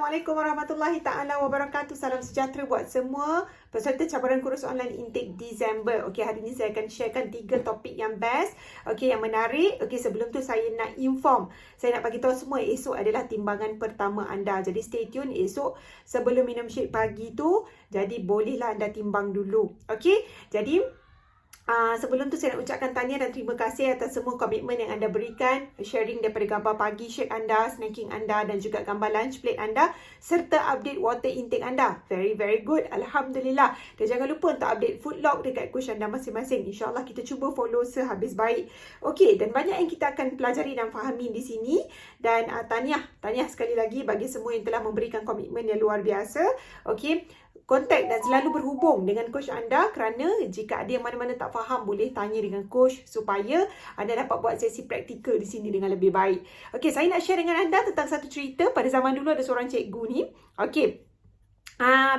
Assalamualaikum warahmatullahi ta'ala wabarakatuh. Salam sejahtera buat semua peserta cabaran kursus online intake Disember. Okey, hari ini saya akan sharekan 3 topik yang best. Okey, yang menarik. Okey, sebelum tu saya nak inform. Saya nak bagi tahu semua esok adalah timbangan pertama anda. Jadi stay tune esok sebelum minum shake pagi tu. Jadi bolehlah anda timbang dulu. Okey, jadi sebelum tu saya nak ucapkan tahniah dan terima kasih atas semua komitmen yang anda berikan, sharing daripada gambar pagi shake anda, snacking anda dan juga gambar lunch plate anda serta update water intake anda. Very good. Alhamdulillah. Dan jangan lupa untuk update food log dekat coach anda masing-masing. InsyaAllah kita cuba follow sehabis baik. Okey, dan banyak yang kita akan pelajari dan fahami di sini. Dan tahniah sekali lagi bagi semua yang telah memberikan komitmen yang luar biasa. Okey, kontak dan selalu berhubung dengan coach anda kerana jika ada yang mana-mana tak faham boleh tanya dengan coach supaya anda dapat buat sesi praktikal di sini dengan lebih baik. Okey, saya nak share dengan anda tentang satu cerita. Pada zaman dulu ada seorang cikgu ni. Okey.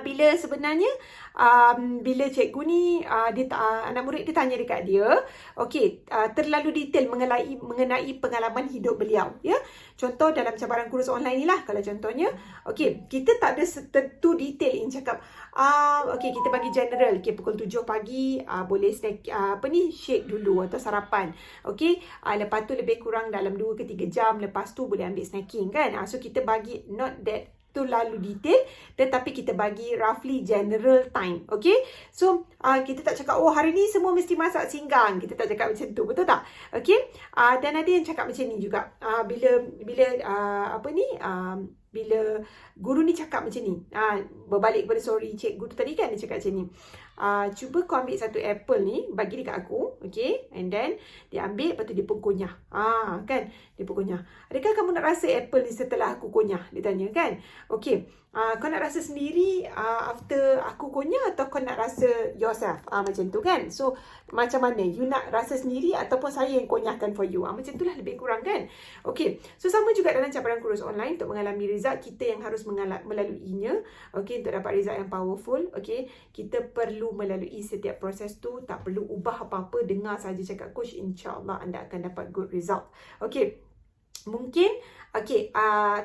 Bila sebenarnya bila cikgu ni anak murid dia tanya dekat dia, okey, terlalu detail mengenai pengalaman hidup beliau, ya. Contoh dalam cabaran kursus online ni lah, kalau contohnya, okey, kita tak ada tentu detail yang cakap okey, kita bagi general, okey, pukul 7 pagi boleh snack shake dulu atau sarapan. Okey, lepas tu lebih kurang dalam 2 ke 3 jam lepas tu boleh ambil snacking kan. So kita bagi not that tu lalu detail, tetapi kita bagi roughly general time. Okay, so kita tak cakap hari ni semua mesti masak singgang. Kita tak cakap macam tu, betul tak? Okay, dan ada yang cakap macam ni juga. Bila guru ni cakap macam ni, berbalik kepada sorry cikgu tu tadi kan, dia cakap macam ni, cuba kau ambil satu apple ni, bagi dekat aku, okay, and then dia ambil, lepas tu dia pun kunyah, kan, dia pun kunyah. Adakah kamu nak rasa apple ni setelah aku kunyah? Dia tanya kan. Okay, kau nak rasa sendiri after aku kunyah atau kau nak rasa yourself? Macam tu kan. So macam mana? You nak rasa sendiri ataupun saya yang kunyahkan for you? Macam tu lah lebih kurang kan. Okay, so sama juga dalam cabaran kursus online. Untuk mengalami result, kita yang harus melaluinya. Okay, untuk dapat result yang powerful, okay, kita perlu melalui setiap proses tu. Tak perlu ubah apa-apa. Dengar saja cakap coach, insyaAllah anda akan dapat good result. Okay, mungkin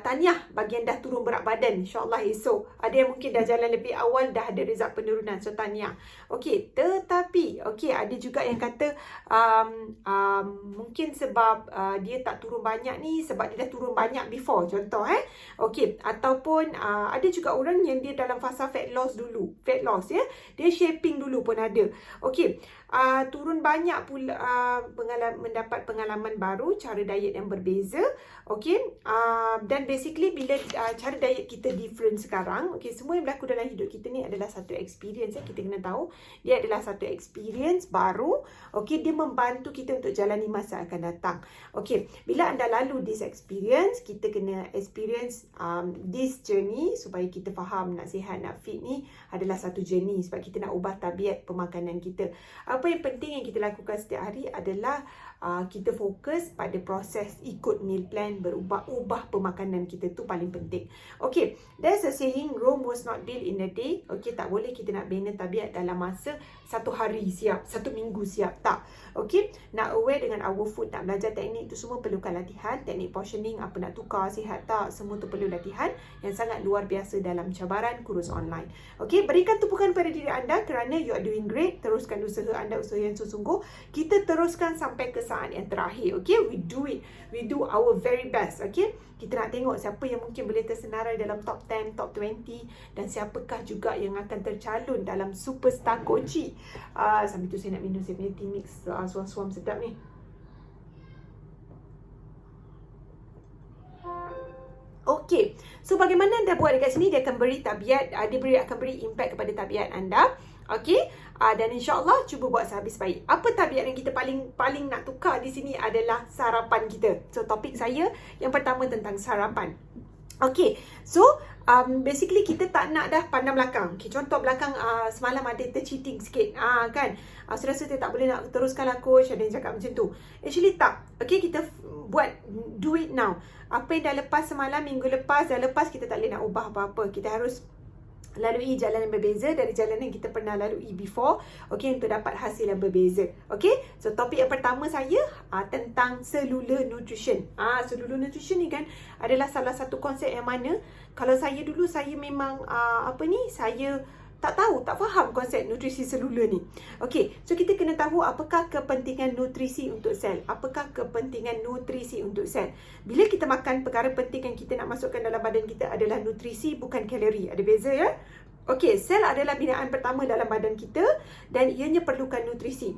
tahniah bagi yang dah turun berat badan. InsyaAllah esok ada yang mungkin dah jalan lebih awal, dah ada result penurunan. So tahniah. Okey, tetapi ada juga yang kata mungkin sebab dia tak turun banyak ni sebab dia dah turun banyak before. Contoh okey, ataupun ada juga orang yang dia dalam fasa fat loss dulu. Fat loss ya. Dia shaping dulu pun ada. Okey, turun banyak pula, mendapat pengalaman baru, cara diet yang berbeza. Okey, dan basically bila cara diet kita different sekarang, okey, semua yang berlaku dalam hidup kita ni adalah satu experience kita kena tahu. Dia adalah satu experience baru. Okey, dia membantu kita untuk jalani masa akan datang. Okey, bila anda lalu this experience, kita kena experience this journey supaya kita faham nak sihat, nak fit ni adalah satu journey sebab kita nak ubah tabiat pemakanan kita. Apa yang penting yang kita lakukan setiap hari adalah kita fokus pada proses ikut meal plan, berubah pemakanan kita, tu paling penting. Okay, there's a saying, Rome was not built in a day. Okay, tak boleh kita nak bina tabiat dalam masa satu hari siap, satu minggu siap, tak. Okay, nak aware dengan our food, nak belajar teknik tu semua perlukan latihan. Teknik portioning, apa nak tukar, sihat tak, semua tu perlu latihan yang sangat luar biasa dalam cabaran kursus online. Okay, berikan tumpukan pada diri anda kerana you are doing great. Teruskan usaha anda, usaha yang sungguh. Kita teruskan sampai ke saat yang terakhir. Okay, we do it. We do our very best. Okay, kita nak tengok siapa yang mungkin boleh tersenarai dalam top 10, top 20 dan siapakah juga yang akan tercalon dalam superstar Koci. Sambil tu saya nak minum saya punya tea mix suam-suam sedap ni. Okey, so bagaimana anda buat dekat sini? Dia akan beri tabiat, akan beri impact kepada tabiat anda. Okey, dan insyaAllah cuba buat sehabis baik. Apa tabiat yang kita paling nak tukar di sini adalah sarapan kita. So topik saya yang pertama tentang sarapan. Okey, so basically kita tak nak dah pandang belakang. Okay, contoh belakang semalam ada tercheating sikit, kan, saya rasa tak boleh nak teruskan lah coach, ada yang cakap macam tu. Actually tak. Okay, kita do it now. Apa yang dah lepas semalam, minggu lepas dah lepas, kita tak boleh nak ubah apa-apa. Kita harus lalui jalan yang berbeza dari jalan yang kita pernah lalui before, okay, untuk dapat hasil yang berbeza. Okay, so topik yang pertama saya tentang cellular nutrition. Cellular nutrition ni kan adalah salah satu konsep yang mana kalau saya dulu saya memang saya tak tahu, tak faham konsep nutrisi selular ni. Okay, so kita kena tahu apakah kepentingan nutrisi untuk sel. Apakah kepentingan nutrisi untuk sel. Bila kita makan, perkara penting yang kita nak masukkan dalam badan kita adalah nutrisi, bukan kalori. Ada beza ya? Okay, sel adalah binaan pertama dalam badan kita dan ianya perlukan nutrisi.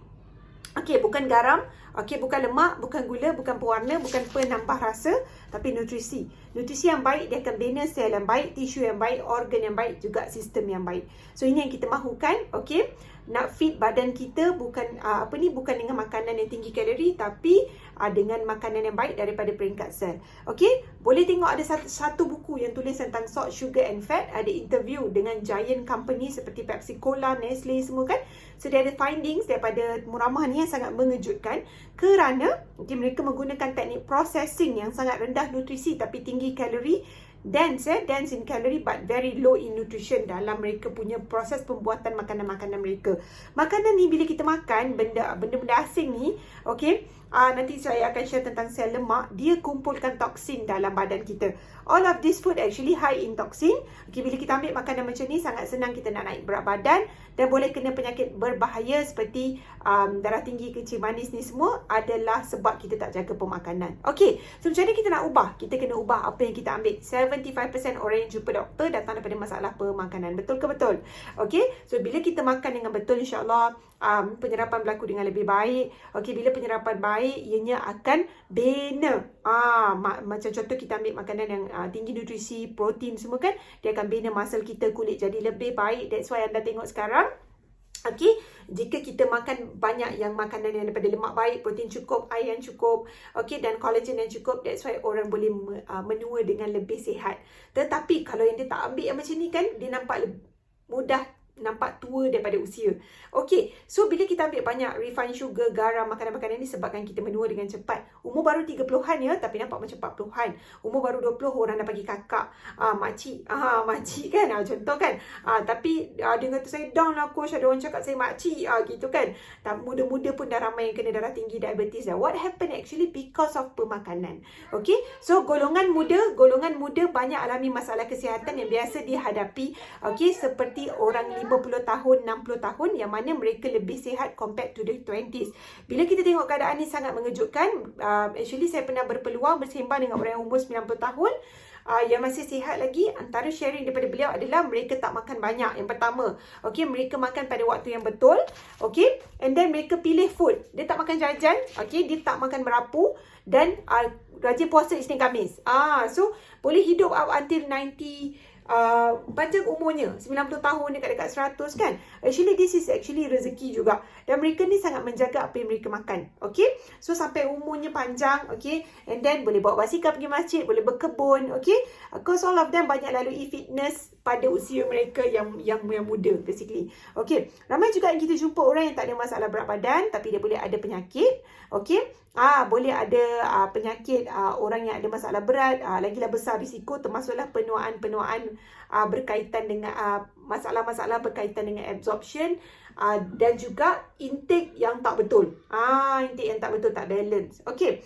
Okay, bukan garam, okay, bukan lemak, bukan gula, bukan pewarna, bukan penambah rasa, tapi nutrisi. Nutrisi yang baik, dia akan bina sel yang baik, tisu yang baik, organ yang baik, juga sistem yang baik. So, ini yang kita mahukan, okay. Nak fit badan kita bukan bukan dengan makanan yang tinggi kalori, tapi dengan makanan yang baik daripada peringkat sel. Okay, boleh tengok ada satu buku yang tulis tentang salt, sugar and fat. Ada interview dengan giant company seperti Pepsi Cola, Nestle semua kan. So, dia ada findings daripada Muramah ni yang sangat mengejutkan kerana mereka menggunakan teknik processing yang sangat rendah nutrisi tapi tinggi kalori. Dense in calorie but very low in nutrition dalam mereka punya proses pembuatan makanan-makanan mereka. Makanan ni bila kita makan benda-benda asing ni, okay, nanti saya akan share tentang sel lemak, dia kumpulkan toksin dalam badan kita. All of this food actually high in toxin. Okay, bila kita ambil makanan macam ni, sangat senang kita nak naik berat badan dan boleh kena penyakit berbahaya seperti darah tinggi, kencing manis ni semua adalah sebab kita tak jaga pemakanan. Okay, so macam mana kita nak ubah? Kita kena ubah apa yang kita ambil. 75% orang yang jumpa doktor datang daripada masalah pemakanan. Betul ke betul? Okay, so bila kita makan dengan betul, insyaAllah penyerapan berlaku dengan lebih baik. Okay, bila penyerapan baik, ianya akan bina. Macam contoh kita ambil makanan yang tinggi nutrisi, protein semua kan, dia akan bina muscle kita, kulit jadi lebih baik. That's why anda tengok sekarang, okay, jika kita makan banyak yang makanan yang daripada lemak baik, protein cukup, air yang cukup, okay, dan collagen yang cukup, that's why orang boleh menua dengan lebih sihat. Tetapi kalau yang dia tak ambil yang macam ni kan, dia nampak mudah, nampak tua daripada usia. Okay, so bila kita ambil banyak refined sugar, garam, makanan-makanan ni sebabkan kita menua dengan cepat. Umur baru 30-an ya, tapi nampak macam 40-an. Umur baru 20, orang dah panggil kakak, makcik. Makcik kan, contoh kan. Tapi dia kata saya down lah coach, ada orang cakap saya makcik, gitu kan. Muda-muda pun dah ramai yang kena darah tinggi, diabetes dah. What happened actually because of pemakanan. Okay, so golongan muda banyak alami masalah kesihatan yang biasa dihadapi, okay, seperti orang 50 tahun, 60 tahun yang mana mereka lebih sihat compared to the 20s. Bila kita tengok keadaan ni sangat mengejutkan. Actually saya pernah berpeluang bersembang dengan orang yang umur 90 tahun yang masih sihat lagi. Antara sharing daripada beliau adalah mereka tak makan banyak. Yang pertama, okay, mereka makan pada waktu yang betul, okay, and then mereka pilih food. Dia tak makan jajan, okay, dia tak makan merapu dan rajin puasa Isnin Khamis. So boleh hidup up until 90, panjang umurnya, 90 tahun dekat-dekat 100 kan. Actually this is actually rezeki juga. Dan mereka ni sangat menjaga apa yang mereka makan. Okay, so sampai umurnya panjang, okay, and then boleh bawa basikal pergi masjid, boleh berkebun, okay. Because all of them banyak lalui fitness pada usia mereka yang muda basically. Okay, ramai juga yang kita jumpa orang yang tak ada masalah berat badan tapi dia boleh ada penyakit, okay. Boleh ada penyakit, orang yang ada masalah berat, lagilah besar risiko, termasuklah penuaan berkaitan dengan masalah-masalah berkaitan dengan absorption, dan juga intake yang tak betul. Intake yang tak betul, tak balance. Okay.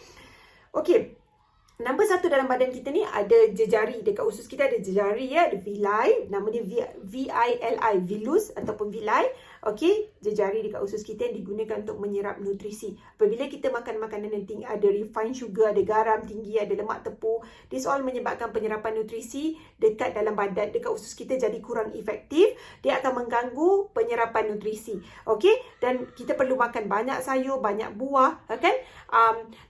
Nombor satu dalam badan kita ni ada jejari. Dekat usus kita ada jejari ya, ada villi. Nama dia V-I-L-I, villus ataupun villi. Okey, jejari dekat usus kita yang digunakan untuk menyerap nutrisi. Apabila kita makan makanan yang tinggi, ada refined sugar, ada garam tinggi, ada lemak tepung, this all menyebabkan penyerapan nutrisi dekat dalam badan, dekat usus kita jadi kurang efektif. Dia akan mengganggu penyerapan nutrisi. Okey, dan kita perlu makan banyak sayur, banyak buah, kan?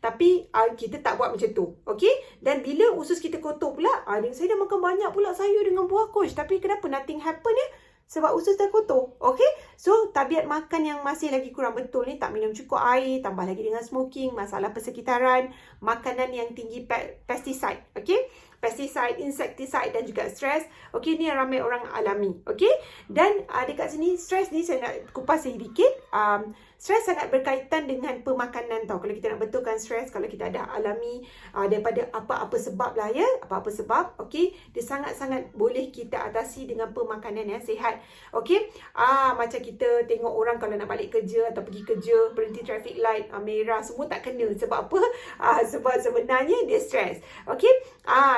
Tapi kita tak buat macam tu. Okey, dan bila usus kita kotor pula, saya dah makan banyak pula sayur dengan buah coach, tapi kenapa nothing happen ya? Sebab usus dah kotor. Okay, so tabiat makan yang masih lagi kurang betul ni, tak minum cukup air, tambah lagi dengan smoking, masalah persekitaran, makanan yang tinggi pesticide. Okay, pesticide, insecticide dan juga stres. Okey, ni yang ramai orang alami. Okey, dan dekat sini stres ni saya nak kupas sedikit. Stres sangat berkaitan dengan pemakanan tau. Kalau kita nak betulkan stres, kalau kita ada alami daripada apa-apa sebab lah ya, apa-apa sebab, okey, dia sangat-sangat boleh kita atasi dengan pemakanan yang sihat. Okey, macam kita tengok orang kalau nak balik kerja atau pergi kerja, berhenti traffic light merah, semua tak kena. Sebab apa? Sebab sebenarnya dia stres. Okey,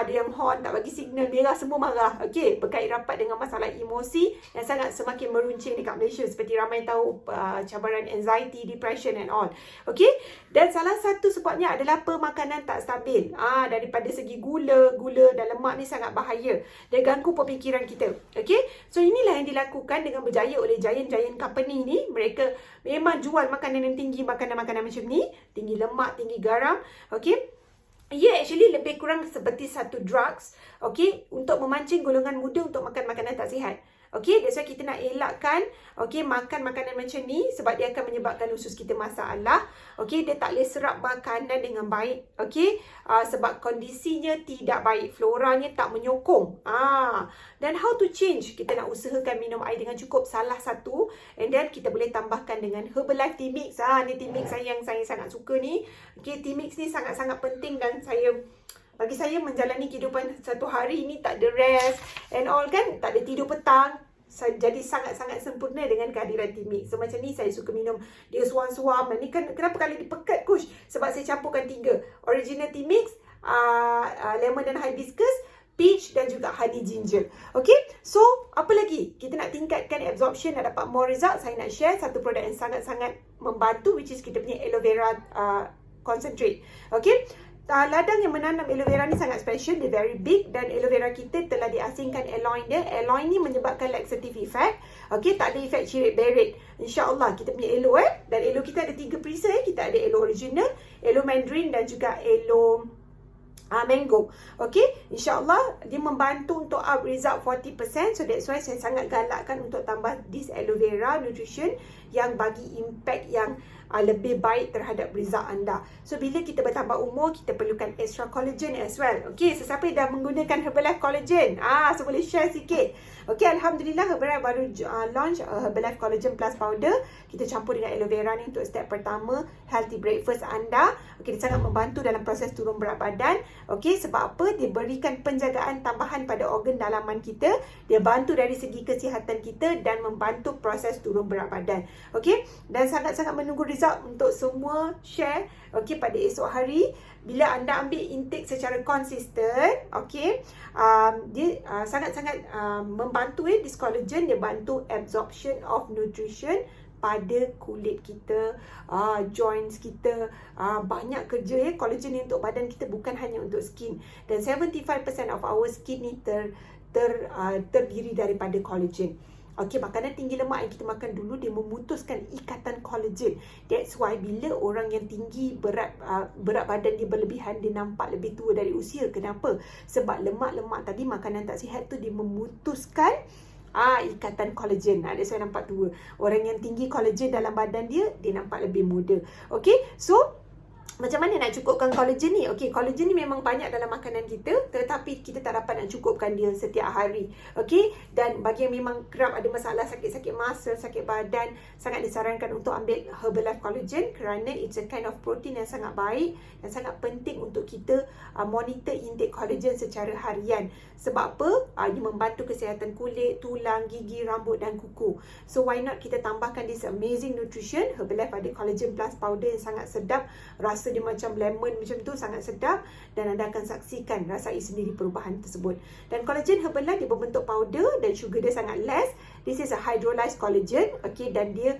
dia yang horn tak bagi signal merah, semua marah. Okey, berkait rapat dengan masalah emosi yang sangat semakin meruncing dekat Malaysia, seperti ramai tahu cabaran anxiety, depression and all. Okey, dan salah satu sebabnya adalah pemakanan tak stabil. Daripada segi gula dan lemak ni sangat bahaya. Dia ganggu pemikiran kita. Okey, so inilah yang dilakukan dengan berjaya oleh giant-giant company ni. Mereka memang jual makanan yang tinggi, makanan-makanan macam ni, tinggi lemak, tinggi garam. Okey, actually lebih kurang seperti satu drugs, okey, untuk memancing golongan muda untuk makan makanan tak sihat. Okey, that's why kita nak elakkan makan makanan macam ni, sebab dia akan menyebabkan usus kita masalah. Okey, dia tak boleh serap makanan dengan baik. Okey, sebab kondisinya tidak baik, floranya tak menyokong. Dan how to change? Kita nak usahakan minum air dengan cukup, salah satu. And then kita boleh tambahkan dengan Herbalife Tea Mix. Ni tea mix yang saya sangat suka ni. Okey, tea mix ni sangat-sangat penting, dan bagi saya menjalani kehidupan satu hari ni tak ada rest and all kan, tak ada tidur petang, jadi sangat-sangat sempurna dengan kehadiran tea mix. So macam ni saya suka minum, dia suam-suam. Ni kan kenapa kali dipekat coach? Sebab saya campurkan 3. Original tea mix, lemon dan hibiscus, peach dan juga honey ginger. Okay, so apa lagi? Kita nak tingkatkan absorption, nak dapat more result. Saya nak share satu produk yang sangat-sangat membantu, which is kita punya aloe vera concentrate. Okay, ladang yang menanam aloe vera ni sangat special, dia very big, dan aloe vera kita telah diasingkan aloin dia. Aloin ni menyebabkan laxative effect. Okey, tak ada efek cirit berit. InsyaAllah kita punya aloe dan aloe kita ada 3 perisa. Kita ada aloe original, aloe mandarin dan juga aloe mango. Okey, insyaAllah dia membantu untuk up result 40%. So that's why saya sangat galakkan untuk tambah this aloe vera nutrition yang bagi impact yang lebih baik terhadap result anda. So bila kita bertambah umur, kita perlukan extra collagen as well. Okey, sesiapa yang dah menggunakan Herbalife Collagen, so boleh share sikit. Okey, Alhamdulillah Herbalife baru launch Herbalife Collagen Plus Powder. Kita campur dengan aloe vera ni untuk step pertama healthy breakfast anda. Okey, dia sangat membantu dalam proses turun berat badan. Okey, sebab apa? Dia berikan penjagaan tambahan pada organ dalaman kita. Dia bantu dari segi kesihatan kita dan membantu proses turun berat badan. Okey, dan sangat-sangat menunggu result untuk semua share. Okey, pada esok hari bila anda ambil intake secara konsisten, okey, dia sangat-sangat membantu this collagen. Dia bantu absorption of nutrition pada kulit kita, joints kita. Banyak kerja collagen ni untuk badan kita, bukan hanya untuk skin. Dan 75% of our skin ni terdiri daripada collagen. Okey, makanan tinggi lemak yang kita makan dulu, dia memutuskan ikatan collagen. That's why bila orang yang tinggi berat badan dia berlebihan, dia nampak lebih tua dari usia. Kenapa? Sebab lemak-lemak tadi, makanan tak sihat tu, dia memutuskan ikatan collagen. That's why nampak tua. Orang yang tinggi collagen dalam badan dia, dia nampak lebih muda. Okey, so macam mana nak cukupkan collagen ni? Okey, collagen ni memang banyak dalam makanan kita, tetapi kita tak dapat nak cukupkan dia setiap hari. Okey, dan bagi yang memang kerap ada masalah sakit-sakit muscle, sakit badan, sangat disarankan untuk ambil Herbalife Collagen, kerana it's a kind of protein yang sangat baik dan sangat penting untuk kita monitor intake collagen secara harian. Sebab apa? Dia membantu kesihatan kulit, tulang, gigi, rambut dan kuku. So why not kita tambahkan this amazing nutrition. Herbalife ada Collagen Plus Powder yang sangat sedap. Rasa dia macam lemon macam tu, sangat sedap, dan anda akan saksikan, rasai sendiri perubahan tersebut. Dan collagen Herbalife dia berbentuk powder dan sugar dia sangat less. This is a hydrolyzed collagen. Okey, dan dia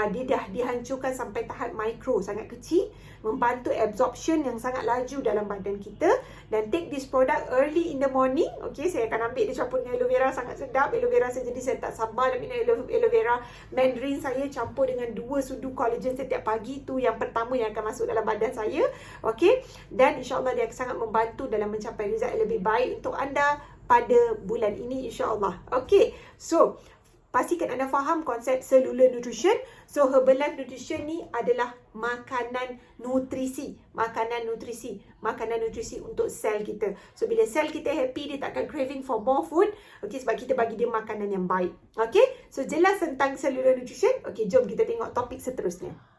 dah dihancurkan sampai tahap mikro, sangat kecil, membantu absorption yang sangat laju dalam badan kita. Dan take this product early in the morning. Okey, saya akan ambil dia campur dengan aloe vera, sangat sedap. Aloe vera saya, jadi saya tak sabar nak minum aloe vera. Mandarin saya campur dengan 2 sudu collagen setiap pagi. Tu yang pertama yang akan masuk dalam badan saya. Okey, dan insyaAllah dia akan sangat membantu dalam mencapai result yang lebih baik untuk anda pada bulan ini, insyaAllah. Okey, so pastikan anda faham konsep cellular nutrition. So Herbalife Nutrition ni adalah makanan nutrisi untuk sel kita. So bila sel kita happy, dia tak akan craving for more food. Okay, sebab kita bagi dia makanan yang baik. Okay, so jelas tentang cellular nutrition. Okay, jom kita tengok topik seterusnya.